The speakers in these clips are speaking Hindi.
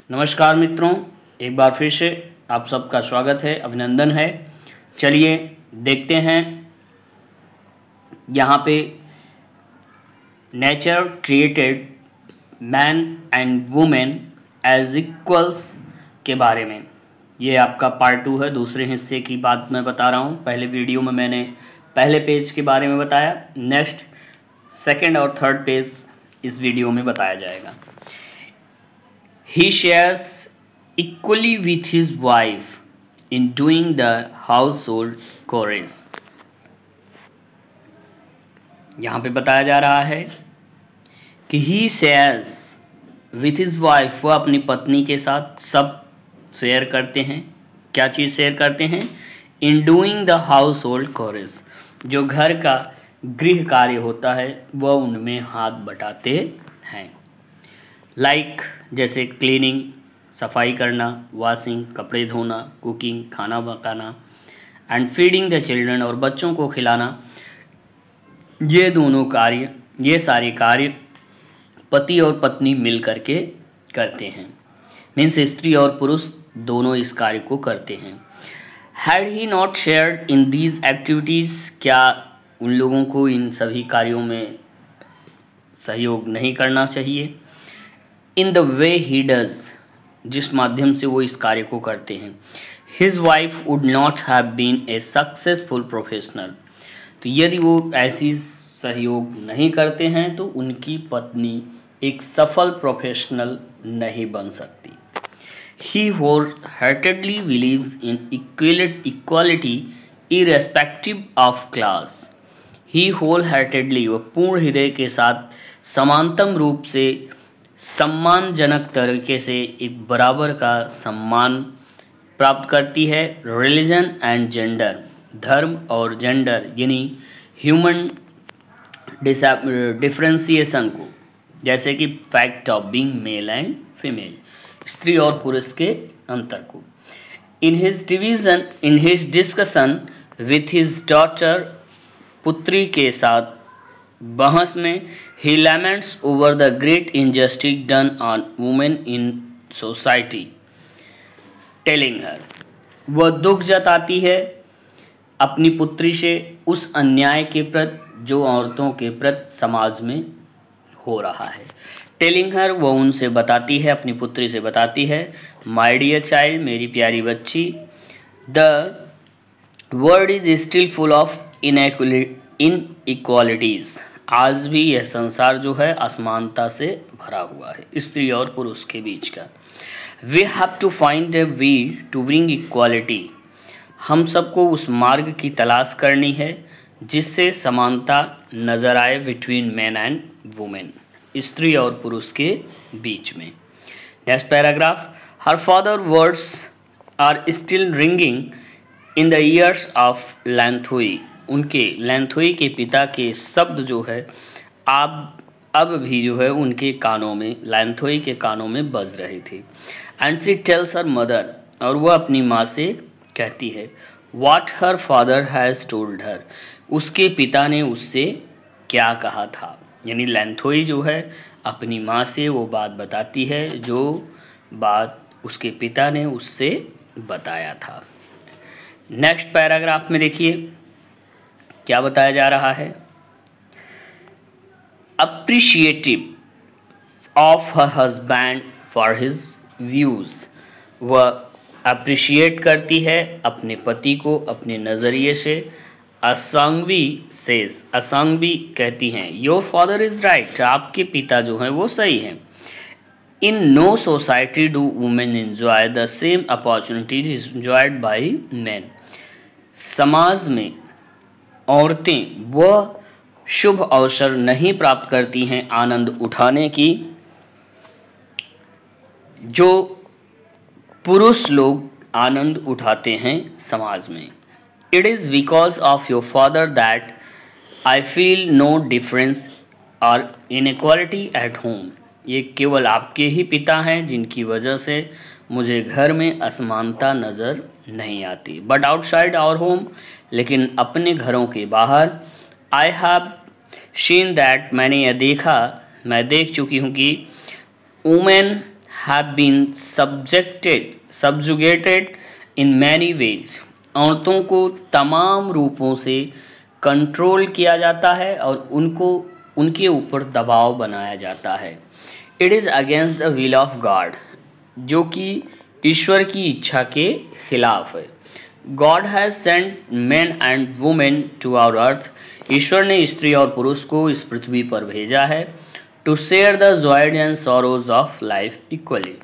नमस्कार मित्रों, एक बार फिर से आप सबका स्वागत है, अभिनंदन है। चलिए देखते हैं यहाँ पे nature created man and women as equals के बारे में। ये आपका पार्ट 2 है, दूसरे हिस्से की बात मैं बता रहा हूँ। पहले वीडियो में मैंने पहले पेज के बारे में बताया, नेक्स्ट सेकंड और थर्ड पेज इस वीडियो में बताया जाएगा। He shares equally with his wife in doing the household chores. यहाँ पे बताया जा रहा है कि he shares with his wife, वह अपनी पत्नी के साथ सब शेयर करते हैं। क्या चीज़ शेयर करते हैं? In doing the household chores, जो घर का गृह कार्य होता है वह उनमें हाथ बटाते हैं। लाइक जैसे क्लीनिंग, सफाई करना, वॉशिंग, कपड़े धोना, कुकिंग, खाना पकाना एंड फीडिंग द चिल्ड्रन, और बच्चों को खिलाना। ये सारे कार्य पति और पत्नी मिल करके करते हैं। मीन्स स्त्री और पुरुष दोनों इस कार्य को करते हैं। Had he not shared in these activities, क्या उन लोगों को इन सभी कार्यों में सहयोग नहीं करना चाहिए? In the way he does, जिस माध्यम से वो इस कार्य को करते हैं। His wife would not have been a successful professional, तो यदि वो ऐसी सहयोग नहीं करते हैं तो उनकी पत्नी एक सफल प्रोफेशनल नहीं बन सकती। ही wholeheartedly believes in equality irrespective of class. He wholeheartedly, वो पूर्ण हृदय के साथ समानतम रूप से सम्मानजनक तरीके से एक बराबर का सम्मान प्राप्त करती है। रिलीजन एंड जेंडर, धर्म और जेंडर यानी ह्यूमन डिफरेंशिएशन को, जैसे कि fact of being male and female, स्त्री और पुरुष के अंतर को। In his discussion with his daughter, पुत्री के साथ बहस में, he laments over the great injustice done on women in society, telling her, वह दुख जताती है अपनी पुत्री से उस अन्याय के प्रति जो औरतों के प्रति समाज में हो रहा है। टेलिंग हर, वह उनसे बताती है, अपनी पुत्री से बताती है, माय डियर चाइल्ड, मेरी प्यारी बच्ची, the world is still full of inequalities, आज भी यह संसार जो है असमानता से भरा हुआ है, स्त्री और पुरुष के बीच का। We have to find a way to bring equality, हम सबको उस मार्ग की तलाश करनी है जिससे समानता नजर आए बिटवीन मैन एंड वुमेन, स्त्री और पुरुष के बीच में। Next paragraph, her father words are still ringing in the ears of Lanthoi, उनके लैंथोई के पिता के शब्द जो है अब भी जो है उनके कानों में, लैंथोई के कानों में बज रहे थे। And she tells her mother, और वह अपनी माँ से कहती है, what her father has told her, उसके पिता ने उससे क्या कहा था। यानी लैंथोई जो है अपनी माँ से वो बात बताती है जो बात उसके पिता ने उससे बताया था। नेक्स्ट पैराग्राफ में देखिए क्या बताया जा रहा है। Appreciative of her husband for his views, वह अप्रिशिएट करती है अपने पति को अपने नजरिए से। असंगवी सेज, असंगवी कहती हैं, योर फादर इज राइट, आपके पिता जो हैं वो सही हैं। In no society do women enjoy the same opportunities enjoyed by men, समाज में औरतें वह शुभ अवसर नहीं प्राप्त करती हैं आनंद उठाने की जो पुरुष लोग आनंद उठाते हैं समाज में। It is because of your father that I feel no difference और इनइक्वालिटी एट होम, ये केवल आपके ही पिता हैं जिनकी वजह से मुझे घर में असमानता नजर नहीं आती। बट आउटसाइड आवर होम, लेकिन अपने घरों के बाहर, आई हैव शीन दैट, मैंने यह देखा, मैं देख चुकी हूँ कि women have been subjugated in many ways. औरतों को तमाम रूपों से कंट्रोल किया जाता है और उनके ऊपर दबाव बनाया जाता है. It is against the will of God, जो कि ईश्वर की इच्छा के खिलाफ है. God has sent men and women to our earth. ईश्वर ने स्त्री और पुरुष को इस पृथ्वी पर भेजा है. To share the joys and sorrows of life equally,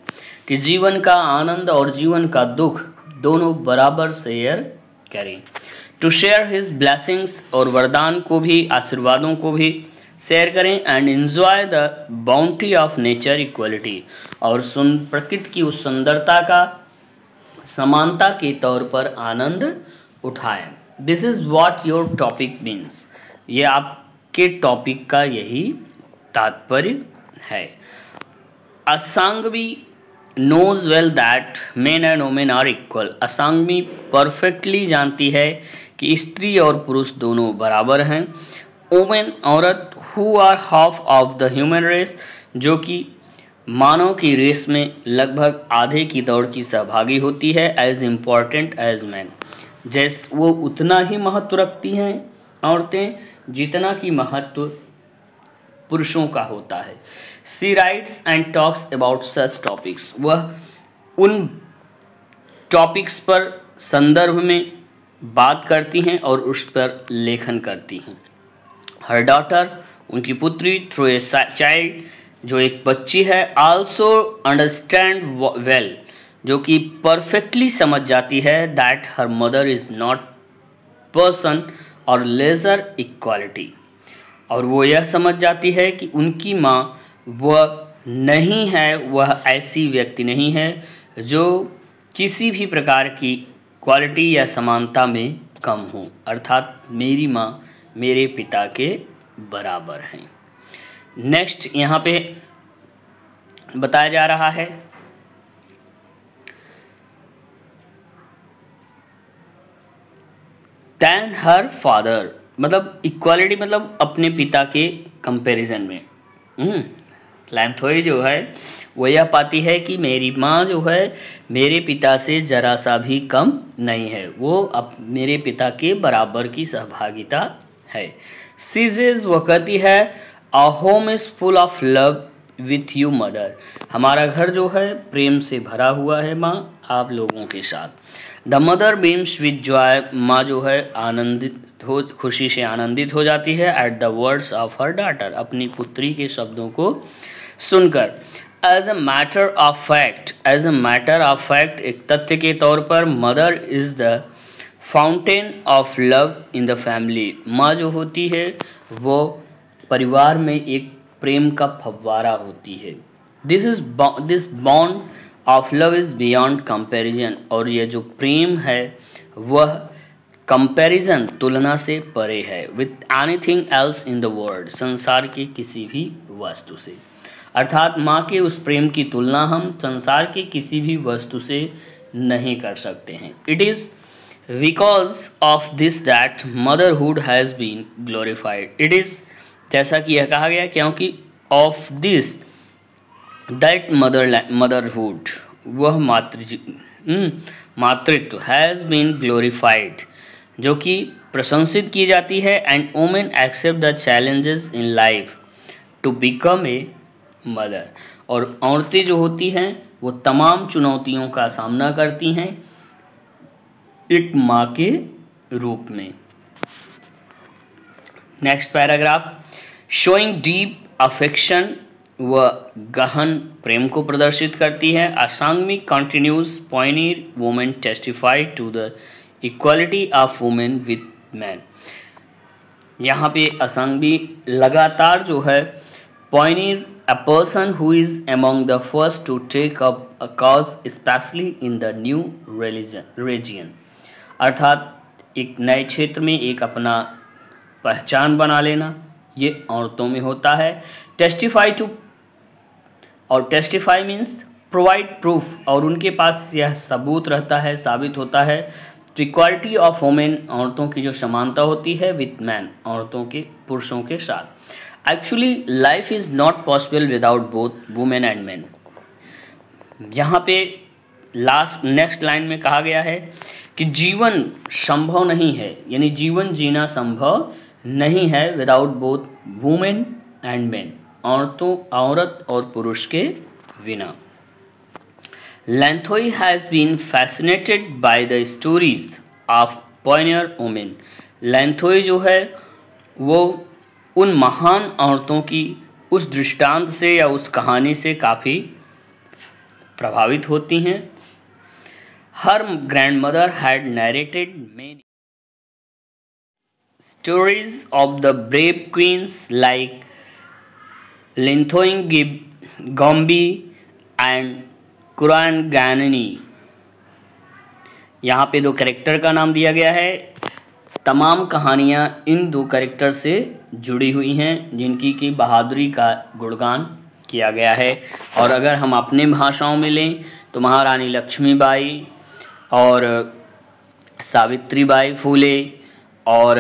कि जीवन का आनंद और जीवन का दुख दोनों बराबर शेयर करें. टू शेयर हिज ब्लेसिंग्स, और वरदान को भी, आशीर्वादों को भी शेयर करें. And enjoy the bounty of nature equality, और प्रकृति की उस सुंदरता का समानता के तौर पर आनंद उठाएं. This is what your topic means. ये आपके टॉपिक का यही तात्पर्य है. Asangbi knows well that men and women are equal. Asangbi perfectly जानती है कि स्त्री और पुरुष दोनों बराबर हैं. वुमेन औरत, who are half of the human race, जो कि मानव की रेस में लगभग आधे की दौड़ की सहभागी होती है. as important as men, जैसे वो उतना ही महत्व रखती हैं औरतें जितना कि महत्व पुरुषों का होता है. She writes and talks about such topics. वह उन टॉपिक्स पर संदर्भ में बात करती हैं और उस पर लेखन करती हैं. Her daughter, उनकी पुत्री, through a child, जो एक बच्ची है, also understand well, जो कि परफेक्टली समझ जाती है that her mother is not person or lesser equality, और वो यह समझ जाती है कि उनकी माँ वह नहीं है, वह ऐसी व्यक्ति नहीं है जो किसी भी प्रकार की क्वालिटी या समानता में कम हो. अर्थात मेरी माँ मेरे पिता के बराबर हैं. नेक्स्ट यहाँ पे बताया जा रहा है than her father, मतलब इक्वालिटी मतलब अपने पिता के कंपैरिजन में. लैंथोई जो है वो यह पाती है कि मेरी माँ जो है मेरे पिता से जरा सा भी कम नहीं है, वो अब मेरे पिता के बराबर की सहभागिता है. सीजेज, वो कहती है, a home is full of love with you mother, हमारा घर जो है प्रेम से भरा हुआ है माँ आप लोगों के साथ. The mother beams with Joy, माँ जो है आनंदित हो, खुशी से आनंदित हो जाती है. At the words of her daughter, अपनी पुत्री के शब्दों को सुनकर. As a matter of fact, as a matter of fact, एक तथ्य के तौर पर, mother is the fountain of love in the family, माँ जो होती है वो परिवार में एक प्रेम का फव्वारा होती है. This bond of love is beyond comparison, और यह जो प्रेम है वह कंपैरिजन, तुलना से परे है. With anything else in the world, संसार के किसी भी वस्तु से. अर्थात माँ के उस प्रेम की तुलना हम संसार के किसी भी वस्तु से नहीं कर सकते हैं. It is because of this that motherhood has been glorified. It is, जैसा कि यह कहा गया, क्योंकि ऑफ दिस दैट मदरहुड, वह मातृत्व, हैज बीन ग्लोरिफाइड, जो कि प्रशंसित की जाती है. And women accept the challenges in life to become a mother, और औरतें जो होती हैं वो तमाम चुनौतियों का सामना करती हैं एक माँ के रूप में. Next paragraph, showing deep affection, वह गहन प्रेम को प्रदर्शित करती है. Asangmi continues, pioneer women testify to the equality of women with man. यहाँ पे असांगमी लगातार जो है, pioneer, a person who is among the first to take up a cause especially in the new region, अर्थात एक नए क्षेत्र में एक अपना पहचान बना लेना, ये औरतों में होता है. टेस्टिफाई टू, और टेस्टिफाई मीन्स प्रोवाइड प्रूफ, और उनके पास यह सबूत रहता है, साबित होता है. तो इक्वालिटी ऑफ वुमेन, औरतों की जो समानता होती है, विथ मैन, औरतों के पुरुषों के साथ. Actually, life is not possible without both women and men. यहाँ पे नेक्स्ट लाइन में कहा गया है कि जीवन संभव नहीं है, यानी जीवन जीना संभव नहीं है without both women and men, औरत और पुरुष के बिना। Lanthoi has been fascinated by the stories of pioneer women. Lanthoi जो है वो उन महान औरतों की उस दृष्टांत से या उस कहानी से काफ़ी प्रभावित होती हैं। Her grandmother had narrated many stories of the brave queens like Linthoing Gombi and Kurangani. यहाँ पे दो कैरेक्टर का नाम दिया गया है। तमाम कहानियाँ इन दो कैरेक्टर से जुड़ी हुई हैं जिनकी की बहादुरी का गुणगान किया गया है। और अगर हम अपने भाषाओं में लें तो महारानी लक्ष्मीबाई और सावित्रीबाई फूले और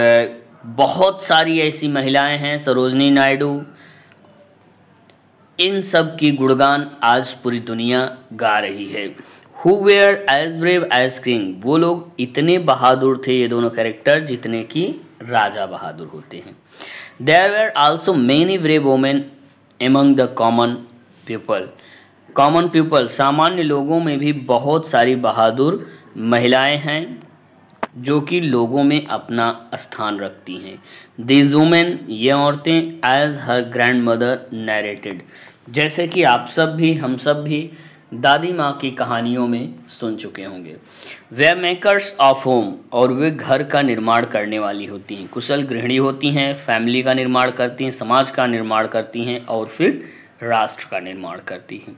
बहुत सारी ऐसी महिलाएं हैं, सरोजनी नायडू, इन सब की गुणगान आज पूरी दुनिया गा रही है। Who were as brave as king, वो लोग इतने बहादुर थे ये दोनों कैरेक्टर जितने कि राजा बहादुर होते हैं। There were also many brave women among the common people. Common people सामान्य लोगों में भी बहुत सारी बहादुर महिलाएं हैं जो कि लोगों में अपना स्थान रखती हैं। These women, ये औरतें, as her grandmother narrated, जैसे कि आप सब भी हम सब भी दादी माँ की कहानियों में सुन चुके होंगे। वे मेकर्स ऑफ होम, और वे घर का निर्माण करने वाली होती हैं, कुशल गृहिणी होती हैं, फैमिली का निर्माण करती हैं, समाज का निर्माण करती हैं और फिर राष्ट्र का निर्माण करती हैं।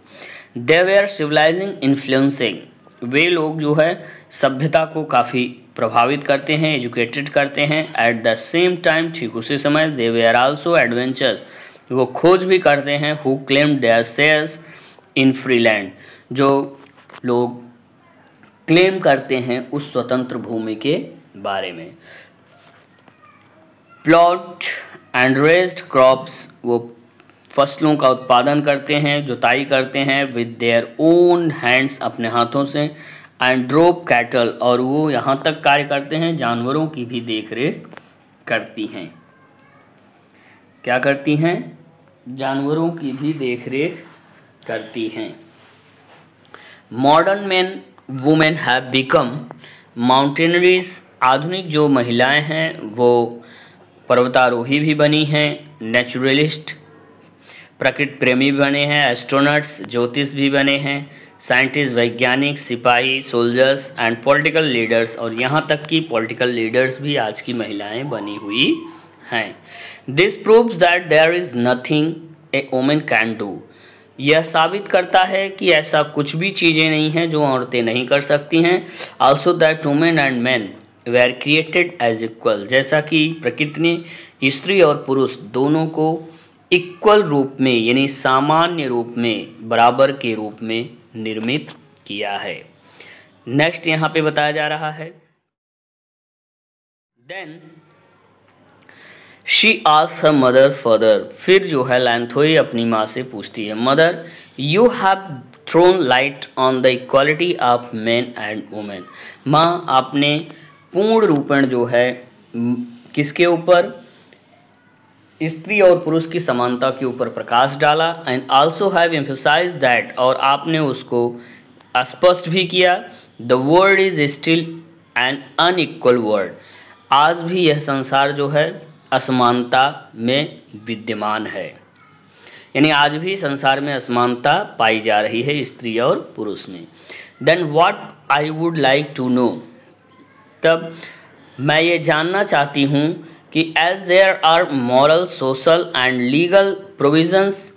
दे वेयर सिविलाइजिंग इन्फ्लुएंसिंग, वे लोग जो है सभ्यता को काफ़ी प्रभावित करते हैं, एजुकेटेड करते हैं। एट द सेम टाइम, ठीक उसी समय, दे वेयर आल्सो एडवेंचर्स, वो खोज भी करते हैं। Who claimed there shares in Freeland, जो लोग क्लेम करते हैं उस स्वतंत्र भूमि के बारे में। प्लॉट एंड रेज्ड क्रॉप्स, वो फसलों का उत्पादन करते हैं, जुताई करते हैं विद देयर ओन हैंड्स, अपने हाथों से। एंड ड्रोव कैटल, और वो यहाँ तक कार्य करते हैं जानवरों की भी देखरेख करती हैं। क्या करती हैं? जानवरों की भी देखरेख करती हैं। Modern man women have become mountaineers, आधुनिक जो महिलाएं हैं वो पर्वतारोही भी बनी हैं, नेचुरलिस्ट प्रकृति प्रेमी भी बने हैं, एस्ट्रोनॉट्स ज्योतिष भी बने हैं, साइंटिस्ट वैज्ञानिक, सिपाही सोल्जर्स एंड पॉलिटिकल लीडर्स, और यहाँ तक कि पॉलिटिकल लीडर्स भी आज की महिलाएं बनी हुई हैं। This proves that there is nothing a woman can do, यह साबित करता है कि ऐसा कुछ भी चीज़ें नहीं हैं जो औरतें नहीं कर सकती हैं। Also that women and man were created as equal, जैसा कि प्रकृति ने स्त्री और पुरुष दोनों को इक्वल रूप में यानी सामान्य रूप में बराबर के रूप में निर्मित किया है। नेक्स्ट यहाँ पे बताया जा रहा है, then she asked her mother further, फिर जो है लैंथोई अपनी माँ से पूछती है, mother you have thrown light on the equality of man and women, माँ आपने पूर्ण रूपेण जो है किसके ऊपर, स्त्री और पुरुष की समानता के ऊपर प्रकाश डाला। And also have emphasised that, और आपने उसको स्पष्ट भी किया, the world is still an unequal world, आज भी यह संसार जो है असमानता में विद्यमान है, यानी आज भी संसार में असमानता पाई जा रही है स्त्री और पुरुष में। Then what I would like to know, तब मैं ये जानना चाहती हूँ कि as there are moral social and legal provisions,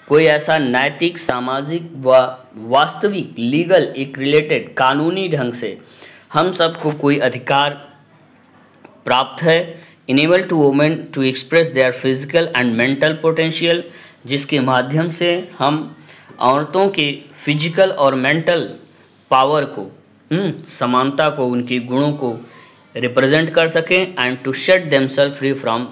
कोई ऐसा नैतिक सामाजिक व वास्तविक लीगल एक रिलेटेड कानूनी ढंग से हम सबको कोई अधिकार प्राप्त है, enable to women to express their physical and mental potential, जिसके माध्यम से हम औरतों के फिजिकल और मेंटल पावर को, समानता को, उनके गुणों को रिप्रेजेंट कर सकें। And to set themselves free from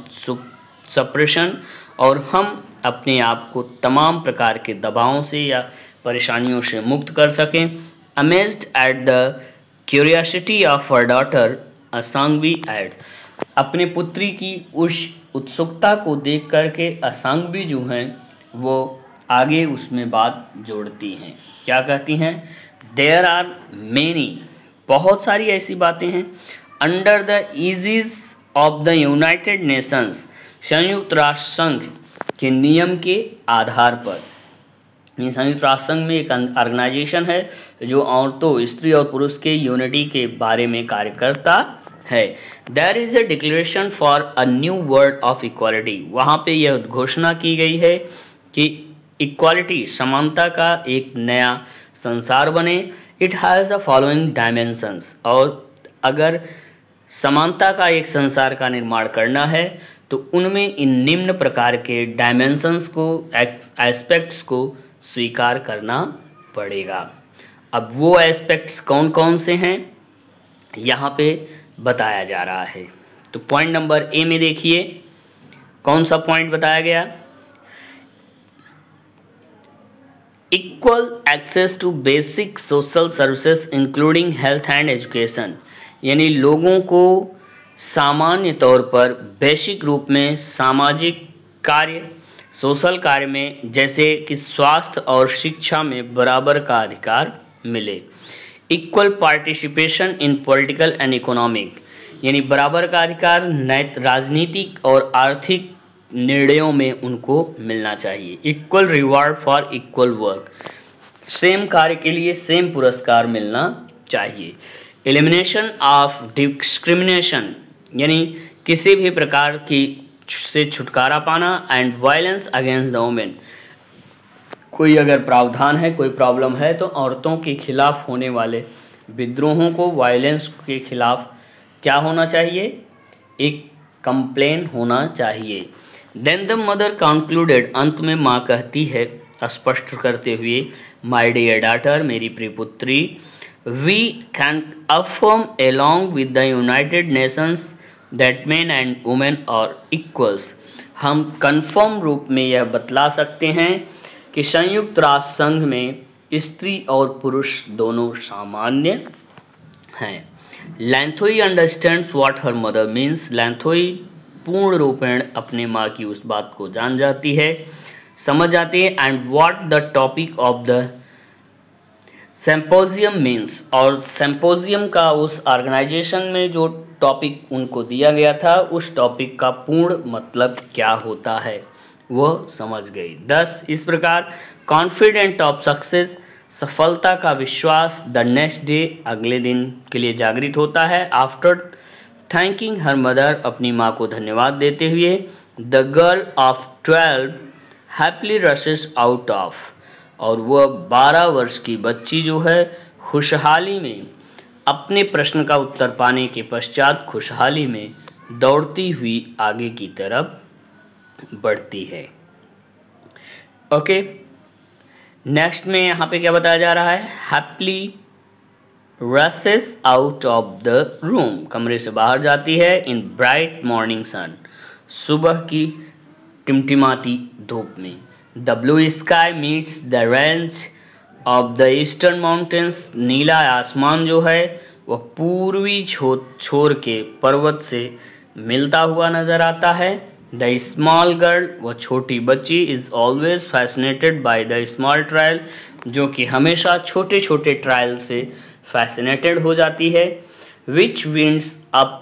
suppression, और हम अपने आप को तमाम प्रकार के दबावों से या परेशानियों से मुक्त कर सकें। Amazed at the curiosity of her daughter, Asangbi adds, अपने पुत्री की उस उत्सुकता को देख करके असांगवी जो हैं वो आगे उसमें बात जोड़ती हैं। क्या कहती हैं? देयर आर मेनी, बहुत सारी ऐसी बातें हैं, under the Aegis of the United Nations, संयुक्त राष्ट्र संघ के नियम के आधार पर। संयुक्त राष्ट्र संघ में एक ऑर्गेनाइजेशन है जो औरतों, स्त्री और पुरुष के यूनिटी के बारे में कार्य करता है। There is a declaration for a new world of equality, वहाँ पे यह घोषणा की गई है कि इक्वालिटी, समानता का एक नया संसार बने। It has the following dimensions, और अगर समानता का एक संसार का निर्माण करना है तो उनमें इन निम्न प्रकार के डायमेंशंस को, एस्पेक्ट्स को स्वीकार करना पड़ेगा। अब वो एस्पेक्ट्स कौन कौन से हैं यहाँ पे बताया जा रहा है। तो पॉइंट नंबर ए में देखिए कौन सा पॉइंट बताया गया, equal access to basic social services including health and education, यानी लोगों को सामान्य तौर पर बेसिक रूप में सामाजिक कार्य, सोशल कार्य में, जैसे कि स्वास्थ्य और शिक्षा में बराबर का अधिकार मिले। Equal participation in political and economic, यानी बराबर का अधिकार राजनीतिक और आर्थिक निर्णयों में उनको मिलना चाहिए। Equal reward for equal work, same कार्य के लिए सेम पुरस्कार मिलना चाहिए। एलिमिनेशन ऑफ डिस्क्रिमिनेशन, यानी किसी भी प्रकार की से छुटकारा पाना। And violence against the women, कोई अगर प्रावधान है, कोई प्रॉब्लम है तो औरतों के खिलाफ होने वाले विद्रोहों को, वायलेंस के खिलाफ क्या होना चाहिए, एक कंप्लेन होना चाहिए। देन द मदर कंक्लूडेड, अंत में माँ कहती है स्पष्ट करते हुए, माय डियर डॉटर, मेरी प्रिय पुत्री, we can affirm along with the United Nations that men and women are equals, हम कन्फर्म रूप में यह बतला सकते हैं कि संयुक्त राष्ट्र संघ में स्त्री और पुरुष दोनों सामान्य हैं। Lanthoi understands what her mother means, Lanthoi पूर्ण रूपेण अपने माँ की उस बात को जान जाती है, समझ जाती है। And what the topic of the symposium means, और सिंपोजियम का उस ऑर्गेनाइजेशन में जो टॉपिक उनको दिया गया था उस टॉपिक का पूर्ण मतलब क्या होता है वह समझ गई। 10 इस प्रकार कॉन्फिडेंट ऑफ सक्सेस, सफलता का विश्वास, द नेक्स्ट डे अगले दिन के लिए जागृत होता है। आफ्टर थैंकिंग हर मदर, अपनी माँ को धन्यवाद देते हुए, the girl of 12 happily rashes out of, और वह 12 वर्ष की बच्ची जो है खुशहाली में अपने प्रश्न का उत्तर पाने के पश्चात खुशहाली में दौड़ती हुई आगे की तरफ बढ़ती है। ओके, नेक्स्ट में यहाँ पे क्या बताया जा रहा है, happily rashes out of the room, कमरे से बाहर जाती है। इन ब्राइट मॉर्निंग सन, सुबह की टिमटिमाती धूप में। The blue sky meets the range of the eastern mountains, नीला आसमान जो है वह पूर्वी छोर के पर्वत से मिलता हुआ नजर आता है। द स्मॉल गर्ल, वह छोटी बच्ची, is always fascinated by the small trial, जो कि हमेशा छोटे छोटे ट्रायल से फैसिनेटेड हो जाती है। Which winds up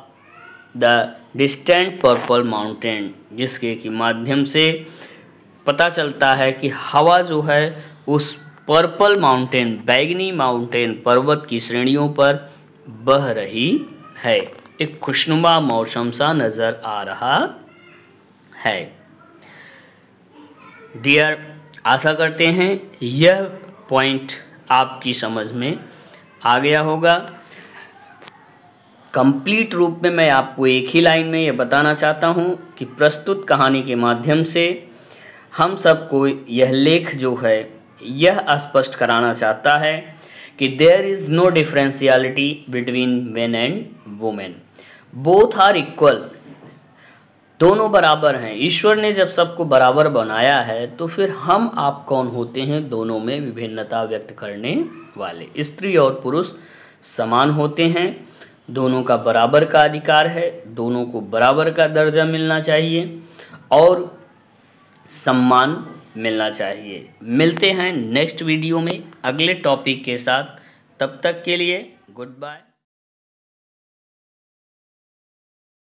the distant purple mountain, जिसके कि माध्यम से पता चलता है कि हवा जो है उस पर्पल माउंटेन, बैगनी माउंटेन पर्वत की श्रेणियों पर बह रही है। एक खुशनुमा मौसम सा नजर आ रहा है। डियर, आशा करते हैं यह पॉइंट आपकी समझ में आ गया होगा। कंप्लीट रूप में मैं आपको एक ही लाइन में यह बताना चाहता हूं कि प्रस्तुत कहानी के माध्यम से हम सबको यह लेख जो है यह स्पष्ट कराना चाहता है कि there is no differentiality between men and women, both are equal. दोनों बराबर हैं। ईश्वर ने जब सबको बराबर बनाया है तो फिर हम आप कौन होते हैं? दोनों में विभिन्नता व्यक्त करने वाले। स्त्री और पुरुष समान होते हैं, दोनों का बराबर का अधिकार है, दोनों को बराबर का दर्जा मिलना चाहिए और सम्मान मिलना चाहिए। मिलते हैं नेक्स्ट वीडियो में अगले टॉपिक के साथ, तब तक के लिए गुड बाय।